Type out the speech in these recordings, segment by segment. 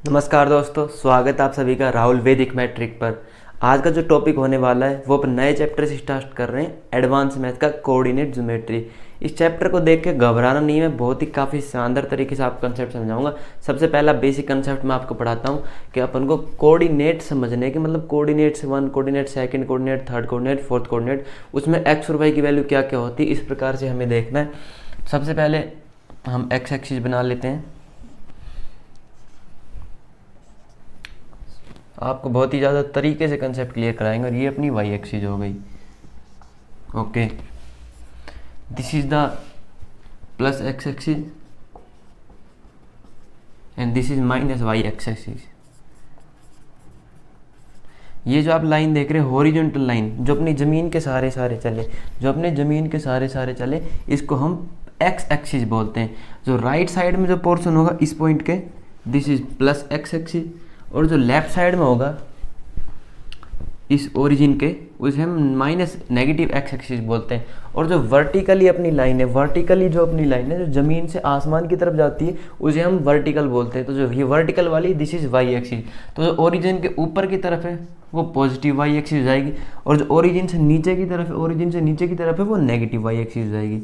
नमस्कार दोस्तों, स्वागत है आप सभी का राहुल वैदिक मैट्रिक पर। आज का जो टॉपिक होने वाला है वो अपन नए चैप्टर से स्टार्ट कर रहे हैं, एडवांस मैथ का कोऑर्डिनेट ज्योमेट्री। इस चैप्टर को देख के घबराना नहीं है, बहुत ही काफ़ी शानदार तरीके से आपको कंसेप्ट समझाऊंगा। सबसे पहला बेसिक कंसेप्ट मैं आपको पढ़ाता हूँ कि अपन को कोऑर्डिनेट समझने के मतलब coordinates 1 coordinate, second coordinate, third coordinate, fourth coordinate, उसमें एक्स और वाई की वैल्यू क्या क्या होती है, इस प्रकार से हमें देखना है। सबसे पहले हम एक्स एक्सिस बना लेते हैं। आपको बहुत ही ज़्यादा तरीके से कंसेप्ट क्लियर कराएंगे। और ये अपनी वाई एक्सिस हो गई। Okay, this is the plus X axis and this is minus Y X axis. ये जो आप लाइन देख रहे हैं हॉरिजॉन्टल लाइन, जो अपनी ज़मीन के सहारे चले, इसको हम एक्स एक्सिस बोलते हैं। जो राइट साइड में जो पोर्शन होगा इस पॉइंट के, this is plus X axis, और जो लेफ्ट साइड में होगा इस ओरिजिन के, उसे हम माइनस नेगेटिव एक्स एक्सिस बोलते हैं। और जो वर्टिकली अपनी लाइन है, जो ज़मीन से आसमान की तरफ जाती है, उसे हम वर्टिकल बोलते हैं। तो जो ये वर्टिकल वाली, दिस इज वाई एक्सिस। तो जो ओरिजिन के ऊपर की तरफ है वो पॉजिटिव वाई एक्सिस हो जाएगी, और जो ओरिजिन से नीचे की तरफ है वो नेगेटिव वाई एक्सिस हो जाएगी।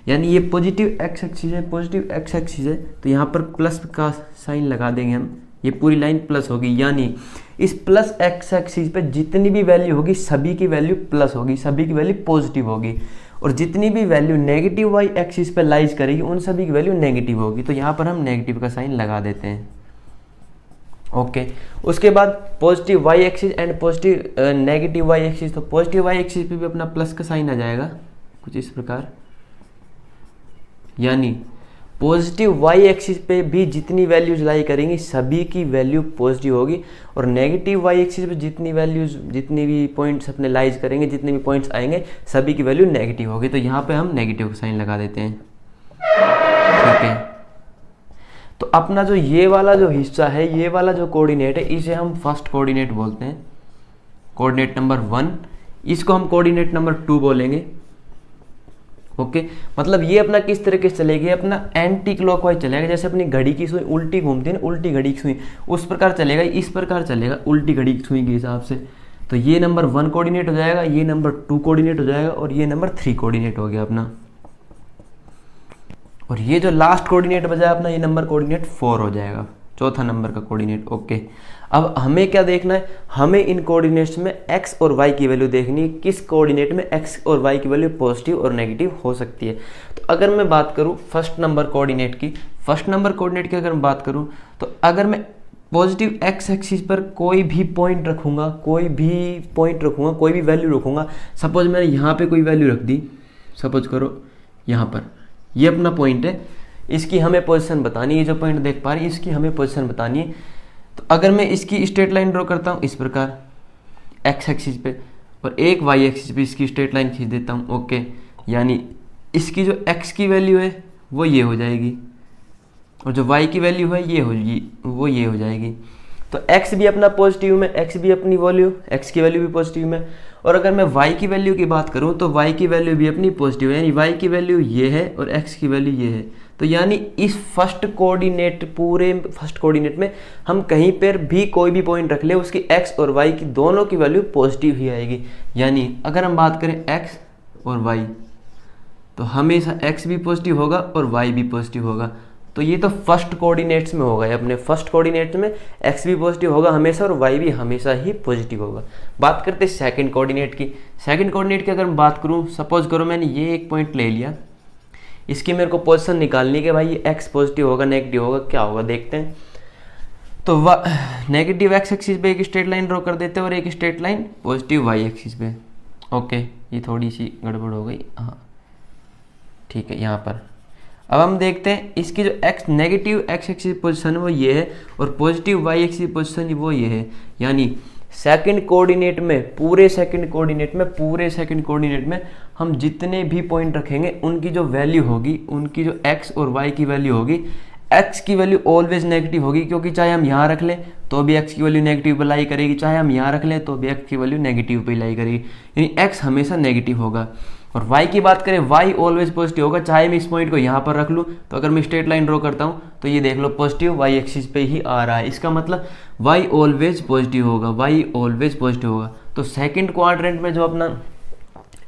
यानी ये पॉजिटिव एक्स एक्सिस है, तो यहाँ पर प्लस का साइन लगा देंगे हम। ये पूरी लाइन प्लस होगी, यानी इस प्लस एक्स एक्सिस पे जितनी भी वैल्यू होगी सभी की वैल्यू प्लस होगी, सभी की वैल्यू पॉजिटिव होगी। और जितनी भी वैल्यू नेगेटिव वाई एक्सिस पे लाइज करेगी उन सभी की वैल्यू नेगेटिव होगी। तो यहाँ पर हम नेगेटिव का साइन लगा देते हैं। ओके, उसके बाद positive Y axis and positive negative Y axis. तो पॉजिटिव वाई एक्सिस पे भी अपना प्लस का साइन आ जाएगा कुछ इस प्रकार, यानी पॉजिटिव वाई एक्सिस पे भी जितनी वैल्यूज लाई करेंगी सभी की वैल्यू पॉजिटिव होगी, और नेगेटिव वाई एक्सिस पे जितनी भी पॉइंट्स अपने लाइज करेंगे, जितने भी पॉइंट्स आएंगे सभी की वैल्यू नेगेटिव होगी। तो यहाँ पे हम नेगेटिव का साइन लगा देते हैं। ठीक है, तो अपना जो ये वाला जो हिस्सा है, ये वाला जो कोऑर्डिनेट है, इसे हम फर्स्ट कोऑर्डिनेट बोलते हैं, कोऑर्डिनेट नंबर 1। इसको हम कोऑर्डिनेट नंबर 2 बोलेंगे। ओके, मतलब ये अपना किस तरीके से चलेगी, अपना एंटी क्लॉकवाइज चलेगा। जैसे अपनी घड़ी की सुई उल्टी घूमती है ना, उल्टी घड़ी की सुई, उस प्रकार चलेगा, इस प्रकार चलेगा उल्टी घड़ी की सुई के हिसाब से। तो ये नंबर 1 कोऑर्डिनेट हो जाएगा, ये नंबर 2 कोऑर्डिनेट हो जाएगा, और ये नंबर 3 कोऑर्डिनेट हो गया अपना। और ये जो लास्ट कोऑर्डिनेट बचा अपना, ये नंबर कोऑर्डिनेट 4 हो जाएगा, चौथा नंबर का कोऑर्डिनेट। ओके, अब हमें क्या देखना है, हमें इन कोऑर्डिनेट्स में x और y की वैल्यू देखनी है, किस कोऑर्डिनेट में x और y की वैल्यू पॉजिटिव और नेगेटिव हो सकती है। तो अगर मैं बात करूं फर्स्ट नंबर कोऑर्डिनेट की अगर मैं बात करूं, तो अगर मैं पॉजिटिव x एक्सिस पर कोई भी पॉइंट रखूंगा, कोई भी वैल्यू रखूंगा। सपोज मैंने यहाँ पे कोई वैल्यू रख दी, सपोज करो यहाँ पर, ये अपना पॉइंट है, इसकी हमें पोजीशन बतानी है। ये जो पॉइंट देख पा रही है, इसकी हमें पोजीशन बतानी है। तो अगर मैं इसकी स्ट्रेट लाइन ड्रॉ करता हूँ इस प्रकार एक्स एक्सिस पे, और एक वाई एक्सिस पे इसकी स्ट्रेट लाइन खींच देता हूँ। ओके, यानी इसकी जो एक्स की वैल्यू है वो ये हो जाएगी, और जो वाई की वैल्यू है ये हो जाएगी। तो एक्स भी अपना पॉजिटिव में, एक्स की वैल्यू भी पॉजिटिव में। और अगर मैं वाई की वैल्यू की बात करूँ तो वाई की वैल्यू भी अपनी पॉजिटिव है, यानी वाई की वैल्यू ये है और एक्स की वैल्यू ये है। तो यानी इस पूरे फर्स्ट कोऑर्डिनेट में हम कहीं पर भी कोई भी पॉइंट रख ले, उसकी एक्स और वाई की दोनों की वैल्यू पॉजिटिव ही आएगी। यानी अगर हम बात करें एक्स और वाई, तो हमेशा एक्स भी पॉजिटिव होगा और वाई भी पॉजिटिव होगा। तो ये तो फर्स्ट कोऑर्डिनेट्स में होगा, अपने फर्स्ट कोऑर्डिनेट में एक्स भी पॉजिटिव होगा हमेशा, और वाई भी हमेशा ही पॉजिटिव होगा। बात करते हैं सेकंड कोऑर्डिनेट की अगर मैं बात करूं, सपोज करो मैंने ये एक पॉइंट ले लिया, इसकी मेरे को पोजीशन निकालनी कि भाई ये एक्स पॉजिटिव होगा नेगेटिव होगा, क्या होगा देखते हैं। तो नेगेटिव एक्स एक्सिस पे एक स्ट्रेट लाइन ड्रॉ कर देते हैं और एक straight line positive Y axis पे। ओके, ये थोड़ी सी गड़बड़ हो गई, हाँ ठीक है। यहाँ पर अब हम देखते हैं इसकी जो नेगेटिव एक्स एक्सिस पोजीशन है वो ये है, और पॉजिटिव वाई एक्सिस पोजीशन वो ये है। यानी सेकंड कोऑर्डिनेट में हम जितने भी पॉइंट रखेंगे उनकी जो वैल्यू होगी, उनकी जो एक्स और वाई की वैल्यू होगी, एक्स की वैल्यू ऑलवेज नेगेटिव होगी, क्योंकि चाहे हम यहाँ रख लें तो भी एक्स की वैल्यू नेगेटिव पे लाई करेगी, चाहे हम यहाँ रख लें तो भी एक्स की वैल्यू नेगेटिव पे लाई करेगी, यानी एक्स हमेशा नेगेटिव होगा। और y की बात करें, y ऑलवेज पॉजिटिव होगा, चाहे मैं इस पॉइंट को यहाँ पर रख लूँ, तो अगर मैं स्ट्रेट लाइन ड्रॉ करता हूँ तो ये देख लो पॉजिटिव y एक्सिस पे ही आ रहा है, इसका मतलब y ऑलवेज पॉजिटिव होगा, y ऑलवेज पॉजिटिव होगा। तो सेकंड क्वाड्रेंट में जो अपना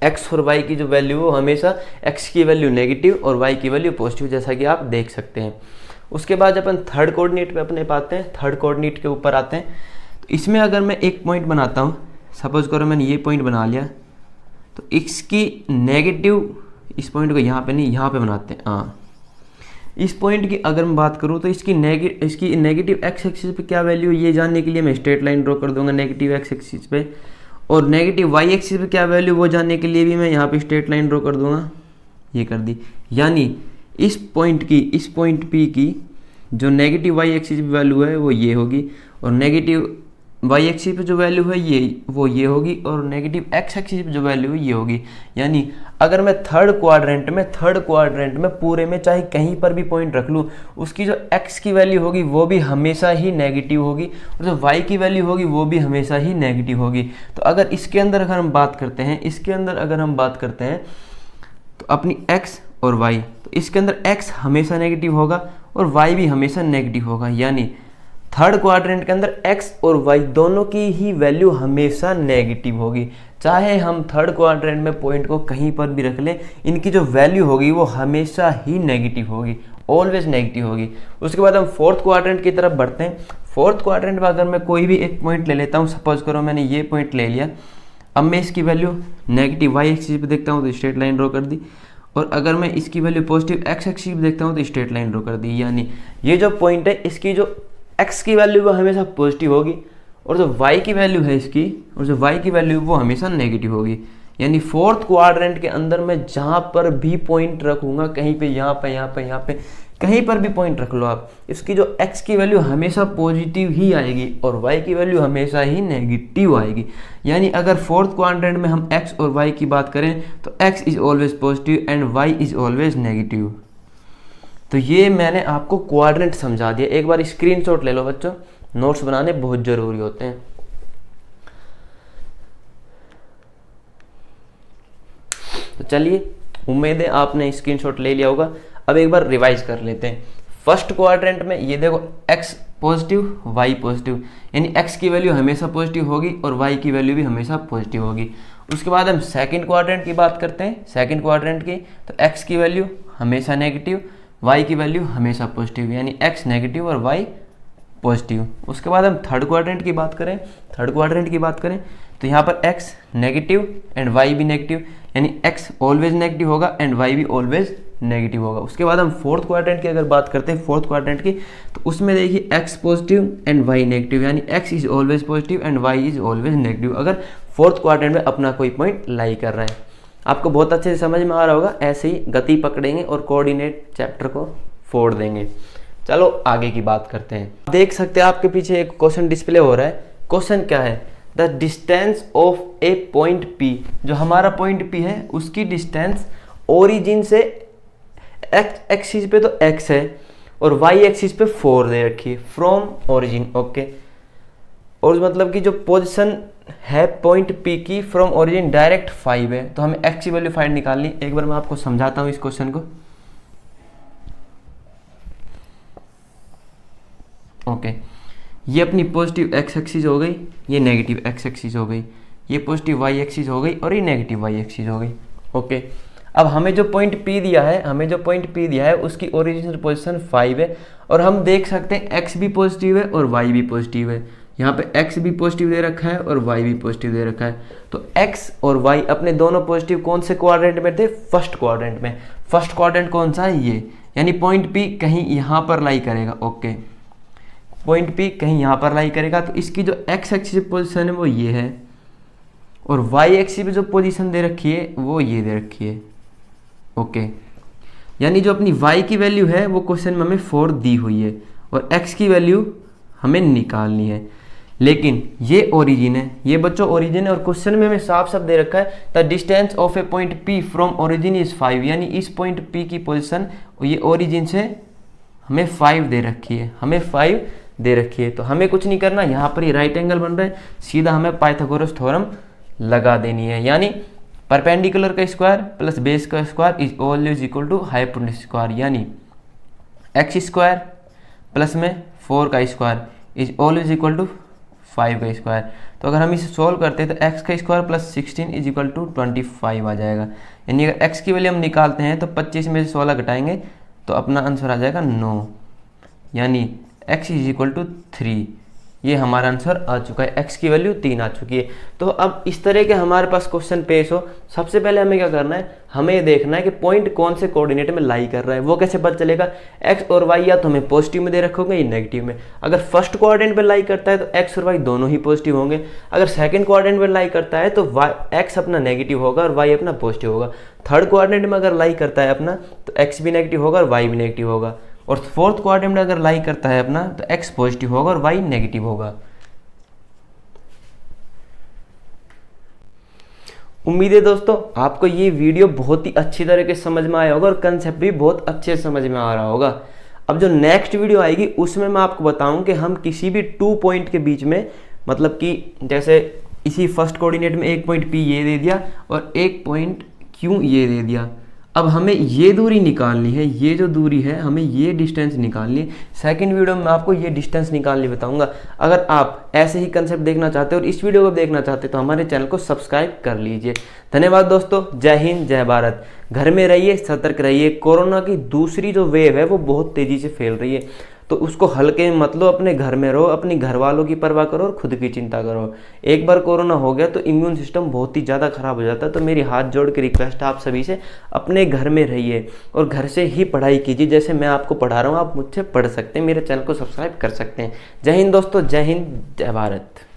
x और y की जो वैल्यू हो, हमेशा x की वैल्यू नेगेटिव और y की वैल्यू पॉजिटिव, जैसा कि आप देख सकते हैं। उसके बाद अपन थर्ड कोऑर्डिनेट पे अपने पाते हैं, थर्ड कोऑर्डिनेट के ऊपर आते हैं। तो इसमें अगर मैं एक पॉइंट बनाता हूँ, सपोज करो मैंने ये पॉइंट बना लिया, तो इसकी नेगेटिव, इस पॉइंट को यहाँ पे नहीं, यहाँ पे बनाते हैं, हाँ इस पॉइंट की अगर मैं बात करूँ तो इसकी नेगेटिव एक्स एक्सिस पे क्या वैल्यू है ये जानने के लिए मैं स्ट्रेट लाइन ड्रॉ कर दूंगा नेगेटिव एक्स एक्सिस पे, और नेगेटिव वाई एक्सिस पे क्या वैल्यू वो जानने के लिए भी मैं यहाँ पे स्ट्रेट लाइन ड्रॉ कर दूंगा, ये कर दी। यानी इस पॉइंट पी की जो नेगेटिव वाई एक्सिस पे वैल्यू है वो ये होगी, और नेगेटिव वाई एक्सिस पे जो वैल्यू है ये होगी, और नेगेटिव एक्स एक्सिस पे जो वैल्यू है ये होगी। यानी अगर मैं थर्ड क्वाड्रेंट में पूरे में चाहे कहीं पर भी पॉइंट रख लूँ, उसकी जो एक्स की वैल्यू होगी वो भी हमेशा ही नेगेटिव होगी, और जो वाई की वैल्यू होगी वो भी हमेशा ही नेगेटिव होगी। तो अगर इसके अंदर अगर हम बात करते हैं तो अपनी एक्स और वाई, तो इसके अंदर एक्स हमेशा नेगेटिव होगा और वाई भी हमेशा नेगेटिव होगा। यानी थर्ड क्वाड्रेंट के अंदर x और y दोनों की ही वैल्यू हमेशा नेगेटिव होगी, चाहे हम थर्ड क्वाड्रेंट में पॉइंट को कहीं पर भी रख लें, इनकी जो वैल्यू होगी वो हमेशा ही नेगेटिव होगी, ऑलवेज नेगेटिव होगी। उसके बाद हम फोर्थ क्वाड्रेंट की तरफ बढ़ते हैं। फोर्थ क्वाड्रेंट में अगर मैं कोई भी एक पॉइंट ले लेता हूँ, सपोज करो मैंने ये पॉइंट ले लिया, अब मैं इसकी वैल्यू नेगेटिव y एक्सिस पे देखता हूँ तो स्ट्रेट लाइन ड्रॉ कर दी, और अगर मैं इसकी वैल्यू पॉजिटिव x एक्सिस पे देखता हूँ तो स्ट्रेट लाइन ड्रॉ कर दी। यानी ये जो पॉइंट है इसकी जो x की वैल्यू वो हमेशा पॉजिटिव होगी, और जो y की वैल्यू है इसकी, और जो y की वैल्यू वो हमेशा नेगेटिव होगी। यानी फोर्थ क्वाड्रेंट के अंदर मैं जहाँ पर भी पॉइंट रखूँगा, कहीं पे यहाँ पे कहीं पर भी पॉइंट रख लो आप, इसकी जो x की वैल्यू हमेशा पॉजिटिव ही आएगी और y की वैल्यू हमेशा ही नेगेटिव आएगी। यानी अगर फोर्थ क्वाड्रेंट में हम x और y की बात करें तो x is always positive and y is always negative. तो ये मैंने आपको क्वाड्रेंट समझा दिया। एक बार स्क्रीनशॉट ले लो बच्चों, नोट्स बनाने बहुत जरूरी होते हैं। तो चलिए, उम्मीद है आपने स्क्रीनशॉट ले लिया होगा। अब एक बार रिवाइज कर लेते हैं। फर्स्ट क्वाड्रेंट में ये देखो x पॉजिटिव y पॉजिटिव, यानी x की वैल्यू हमेशा पॉजिटिव होगी और y की वैल्यू भी हमेशा पॉजिटिव होगी। उसके बाद हम सेकंड क्वाड्रेंट की बात करते हैं। सेकंड क्वाड्रेंट की तो x की वैल्यू हमेशा नेगेटिव, y की वैल्यू हमेशा पॉजिटिव, यानी x नेगेटिव और y पॉजिटिव। उसके बाद हम थर्ड क्वाड्रेंट की बात करें, तो यहाँ पर x नेगेटिव एंड y भी नेगेटिव, यानी x ऑलवेज नेगेटिव होगा एंड y भी ऑलवेज नेगेटिव होगा। उसके बाद हम फोर्थ क्वाड्रेंट की अगर बात करते हैं, फोर्थ क्वाड्रेंट की, तो उसमें देखिए x positive and y negative, यानी x is always positive and y is always negative, अगर फोर्थ क्वाड्रेंट में अपना कोई पॉइंट लाई कर रहा है। आपको बहुत अच्छे से समझ में आ रहा होगा। ऐसे ही गति पकड़ेंगे और कोऑर्डिनेट चैप्टर को फोड़ देंगे। चलो आगे की बात करते हैं। देख सकते हैं आपके पीछे एक क्वेश्चन डिस्प्ले हो रहा है। क्वेश्चन क्या है? The distance of A point P, जो हमारा पॉइंट P है उसकी डिस्टेंस ओरिजिन से x एक्सिस पे तो x है और y एक्सिस पे 4 दे रखी है फ्रॉम ओरिजिन। ओके, और मतलब कि जो पोजीशन है पॉइंट P की फ्रॉम ओरिजिन डायरेक्ट 5 है, तो हमें x की वैल्यू 5 निकालनी। एक बार मैं आपको समझाता हूँ इस क्वेश्चन को। ओके, ये अपनी पॉजिटिव x एक्सिस हो गई, ये नेगेटिव x एक्सिस हो गई, ये पॉजिटिव y एक्सिस हो गई और ये नेगेटिव y एक्सिस हो गई। ओके, अब हमें जो पॉइंट P दिया है उसकी ओरिजिनल पोजीशन 5 है, और हम देख सकते हैं x भी पॉजिटिव है और y भी पॉजिटिव है। यहाँ पे x भी पॉजिटिव दे रखा है और y भी पॉजिटिव दे रखा है। तो x और y अपने दोनों पॉजिटिव कौन से क्वाड्रेंट में थे? फर्स्ट क्वाड्रेंट में। फर्स्ट क्वाड्रेंट कौन सा है? ये, यानी पॉइंट P कहीं यहाँ पर लाई करेगा। ओके, पॉइंट P कहीं यहाँ पर लाई करेगा, तो इसकी जो x एक्सिस पोजीशन है वो ये है, और y एक्सिस पे जो पोजीशन दे रखी है वो ये दे रखी है। ओके, यानी जो अपनी y की वैल्यू है वो क्वेश्चन में हमें 4 दी हुई है और x की वैल्यू हमें निकालनी है। लेकिन ये ओरिजिन है, ये बच्चों ओरिजिन है, और क्वेश्चन में हमें साफ साफ दे रखा है the distance of A point P from origin is 5, यानी इस पॉइंट P की पोजीशन ये ओरिजिन से हमें 5 दे रखी है, तो हमें कुछ नहीं करना। यहाँ पर ये राइट एंगल बन रहा है, सीधा हमें पाइथागोरस थ्योरम लगा देनी है। यानी परपेंडिकुलर का स्क्वायर प्लस बेस का square is always equal to hypotenuse square, यानी एक्स स्क्वायर प्लस में 4 का square is always equal to 5 का स्क्वायर। तो अगर हम इसे सोल्व करते हैं तो एक्स का square plus 16 is equal to 25 आ जाएगा। यानी अगर एक्स की वैल्यू हम निकालते हैं तो 25 में से 16 घटाएंगे तो अपना आंसर आ जाएगा 9, यानी x इज इक्वल टू 3। ये हमारा आंसर आ चुका है, x की वैल्यू 3 आ चुकी है। तो अब इस तरह के हमारे पास क्वेश्चन पेश हो, सबसे पहले हमें क्या करना है, हमें ये देखना है कि पॉइंट कौन से कोऑर्डिनेट में लाई कर रहा है। वो कैसे पता चलेगा, x और y या तो हमें पॉजिटिव में दे रखोगे या नेगेटिव में। अगर फर्स्ट कोऑर्डिनेट में लाई करता है तो x और y दोनों ही पॉजिटिव होंगे। अगर सेकंड कोऑर्डिनेट में लाई करता है तो x अपना नेगेटिव होगा और y अपना पॉजिटिव होगा। थर्ड कोऑर्डिनेट में अगर लाई करता है अपना तो x भी नेगेटिव होगा और y भी नेगेटिव होगा। और फोर्थ कोऑर्डिनेट में अगर लाई करता है अपना तो x पॉजिटिव होगा और y नेगेटिव होगा। उम्मीद है दोस्तों आपको ये वीडियो बहुत ही अच्छी तरीके से समझ में आया होगा और कंसेप्ट भी बहुत अच्छे से समझ में आ रहा होगा। अब जो नेक्स्ट वीडियो आएगी उसमें मैं आपको बताऊं कि हम किसी भी 2 पॉइंट के बीच में, मतलब कि जैसे इसी फर्स्ट कोऑर्डिनेट में एक पॉइंट P ये दे दिया और एक पॉइंट Q ये दे दिया, अब हमें ये दूरी निकालनी है, ये जो दूरी है हमें ये डिस्टेंस निकालनी है। सेकंड वीडियो में मैं आपको ये डिस्टेंस निकालनी बताऊंगा। अगर आप ऐसे ही कंसेप्ट देखना चाहते हो और इस वीडियो को देखना चाहते हो तो हमारे चैनल को सब्सक्राइब कर लीजिए। धन्यवाद दोस्तों, जय हिंद जय भारत। घर में रहिए, सतर्क रहिए। कोरोना की दूसरी जो वेव है वो बहुत तेजी से फैल रही है, तो उसको हल्के में मत लो, अपने घर में रहो, अपनी घर वालों की परवाह करो और खुद की चिंता करो। एक बार कोरोना हो गया तो इम्यून सिस्टम बहुत ही ज़्यादा खराब हो जाता है। तो मेरी हाथ जोड़ के रिक्वेस्ट है आप सभी से, अपने घर में रहिए और घर से ही पढ़ाई कीजिए। जैसे मैं आपको पढ़ा रहा हूँ आप मुझसे पढ़ सकते हैं, मेरे चैनल को सब्सक्राइब कर सकते हैं। जय हिंद दोस्तों, जय हिंद जय भारत।